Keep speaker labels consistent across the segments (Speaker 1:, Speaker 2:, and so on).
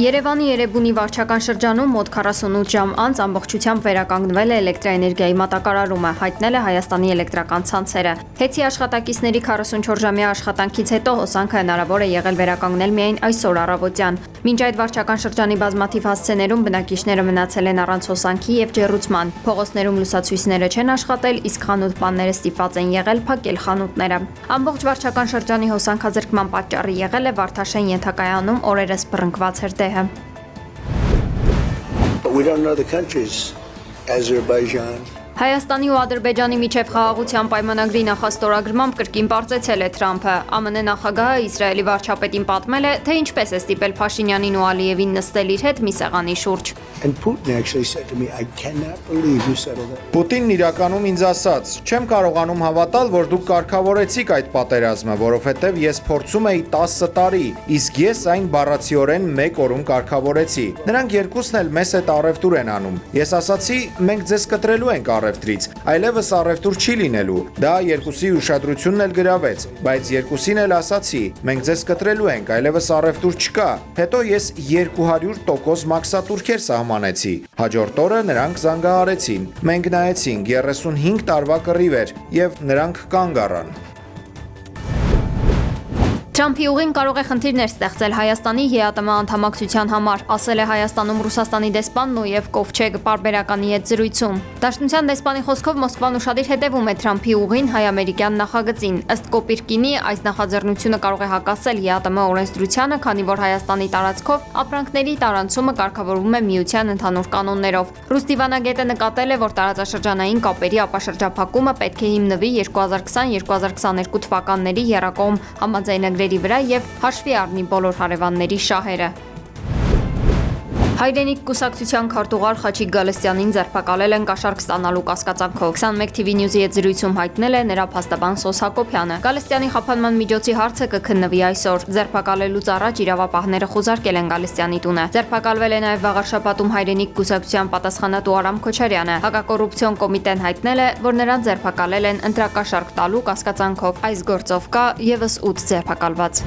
Speaker 1: Երևանի Էրեբունի վարչական շրջանում մոտ 48 ժամ անց ամբողջությամբ վերականգնվել է էլեկտրաէներգիայի մատակարարումը, հայտնել է Հայաստանի էլեկտրական ցանցերը։ Հեցի աշխատակիցների 44-ժամյա աշխատանքից հետո հոսանքը հնարավոր է եղել վերականգնել միայն այսօր առավոտյան։ Մինչ այդ վարչական շրջանի բազմաթիվ հասցեներում բնակիչները մնացել են առանց հոսանքի եւ ջեռուցման։ Փողոցներում լուսացույցները չեն աշխատել, իսկ խանութ-պանները ստիպված են եղել փակել խանութները։ Ամբողջ վարչական շրջանի հոսանքազրկման պատճառը եղել է Վարդաշեն ենթակայանում օրերս բռնկված հրդեհը։
Speaker 2: We don't know the countries. Azerbaijan.
Speaker 1: Հայաստանի ու Ադրբեջանի միջև խաղաղության պայմանագրի նախաստորագրմամբ կրկին պարզեցել է Թրամփը։ ԱՄՆ նախագահը Իսրայելի վարչապետին պատմել է, թե ինչպես է ստիպել Փաշինյանին ու Ալիևին նստել իր հետ մի սեղանի շուրջ։
Speaker 2: And Putin actually said to me, I cannot believe you settled that.
Speaker 3: Պուտինն իրականում ինձ ասաց. «Չեմ կարողանում հավատալ, որ դուք կարգավորեցիք այդ պատերազմը, որովհետև ես փորձում էի 10 տարի, իսկ ես այն բառացիորեն 1 օրում կարգավորեցի։ Նրանք երկուսն էլ մեզ հետ առևտուր են անում։ Ես ասացի, մենք ձեզ կտրելու ենք առևտրից, այլևս առևտուր չի լինելու։ Դա երկուսի ուշադրությունն էլ գրավեց, բայց երկուսին էլ ասացի, մենք ձեզ կտրելու ենք, այլևս առևտուր չկա։ Հետո ես 200% մաքսատուրքեր սահմանեցի։ Հաջորդ օրը նրանք զանգահարեցին։ Մենք նայեցինք 35 տարվա կռիվ էր եւ նրանք կանգ առան»։
Speaker 1: Թրամփի ուղին կարող է խնդիրներ ստեղծել Հայաստանի ԵԱՏՄ անդամակցության համար, ասել է Հայաստանում Ռուսաստանի դեսպանն ու Կովչեգ պարբերականի հետ զրույցում։ Դաշնության դեսպանի խոսքով Մոսկվան ուշադիր հետևում է Թրամփի ուղին հայ-ամերիկյան նախագծին։ Ըստ Կոպիրկինի, այս նախաձեռնությունը կարող է հակասել ԵԱՏՄ օրենսդրությանը, քանի որ Հայաստանի տարածքով ապրանքների տարանցումը կարգավորվում է միության ընդհանուր կանոններով։ Ռուս դիվանագետը նկատել է, որ տարածաշրջանային կապերի ապաշրջափակումը պետք է հիմնվի 2020-2022 թվականների եռակողմ համաձայնագրերի վրա եւ հաշվի առնի բոլոր հարևանների շահերը։ Հայրենիք կուսակցության քարտուղար Խաչիկ Գալստյանին ձերբակալել են կաշառք ստանալու կասկածանքով։ 21 TV News-ի հետ զրույցում հայտնել է նրա փաստաբան Սոս Հակոբյանը։ Գալստյանի խափանման միջոցի հարցը կքննվի այսօր։ Ձերբակալելուց առաջ իրավապահները խուզարկել են Գալստյանի տունը։ Ձերբակալվել է նաև վաղարշաբաթում Հայրենիք կուսակցության պատասխանատու Արամ Քոչարյանը։ Հակակոռուպցիոն կոմիտեն հայտնել է, որ նրան ձերբակալել են ընտրակաշառք տալու կասկածանքով։ Այս գործով կա եւս 8 ձերբակալված։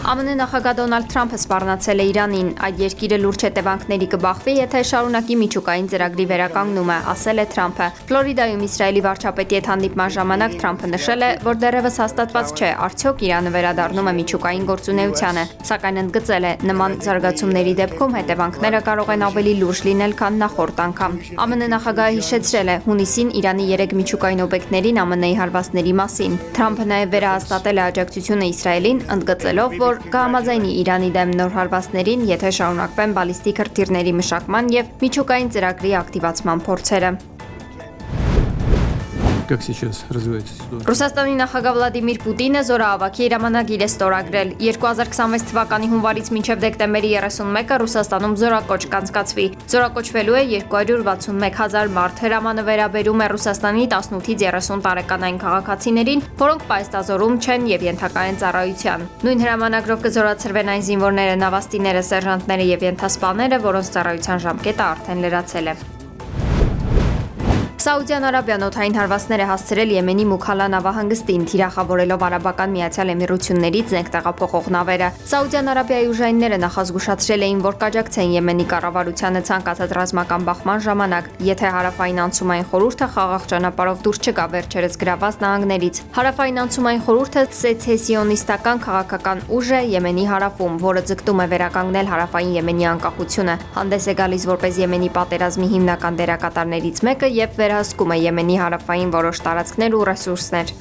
Speaker 1: ԱՄՆ նախագահ Դոնալդ Թրամփը սպառնացել է Իրանին, այդ երկիրը լուրջ հետևանքների կբախվի, եթե շարունակի միջուկային ծրագրի վերականգնումը, ասել է Թրամփը։ Ֆլորիդայում Իսրայելի վարչապետի հետ հանդիպման ժամանակ Թրամփը նշել է, որ դեռևս հաստատված չէ, արդյոք Իրանը վերադառնում է միջուկային գործունեությանը, սակայն ընդգծել է, նման զարգացումների դեպքում հետևանքները կարող են ավելի լուրջ լինել, քան նախորդ անգամ։ ԱՄՆ նախագահը հիշեցրել է հունիսին Իրանի 3 միջուկային օբյեկտներին ԱՄՆ-ի հարվածների մասին։ Թրամփը նաև վերահաստատել է աջակցությունը Իսրայելին, ընդգծելով, որ կհամաձայնի Իրանի դեմ նոր հարվածներին, եթե շարունակվեն բալիստիկ հրթիռների մշակման եւ միջուկային ծրագրի ակտիվացման փորձերը։ Ռուսաստանի նախագահ Վլադիմիր Պուտինը զորահավաքի հրամանագիր է ստորագրել։ 2026 թվականի հունվարից մինչև դեկտեմբերի 31-ը Ռուսաստանում զորակոչ կանցկացվի։ Զորակոչվելու է 261,000 մարդ։ Հրամանը վերաբերում է Ռուսաստանի 18-ից 30 տարեկանային քաղաքացիներին, որոնք պայստազորում չեն եւ ենթակա են ծառայության։ Նույն հրամանագրով կզորացրվեն այն զինվորները, նավաստիները, սերժանտները եւ ենթասպաները, որոնց ծառայության ժամկետը արդեն լրացել է։ Սաուդյան Արաբիան օդային հարվածներ է հասցրել Եմենի Մուքալա նավահանգստին, թիրախավորելով Արաբական Միացյալ Էմիրություններից զենք տեղափոխող նավերը։ Սաուդյան Արաբիայի ուժայինները նախազգուշացրել էին, որ կաջակցեն Եմենի կառավարությանը ցանկացած ռազմական բախման ժամանակ, եթե Հարավային անցումային խորհուրդը խաղաղ ճանապարհով դուրս չգա վերջերս գրաված նահանգներից։ Հարավային անցումային խորհուրդը սեցեսիոնիստական քաղաքական ուժ է Եմենի հարավում, որը ձգտում է վերականգնել հարավային Եմենի անկախությունը։ Հանդես է գալիս որպես Եմենի պատերազմի հիմնական դերակատարներից մեկը եւ վերահսկում է Եմենի հարավային որոշ տարածքներ ու ռեսուրսներ։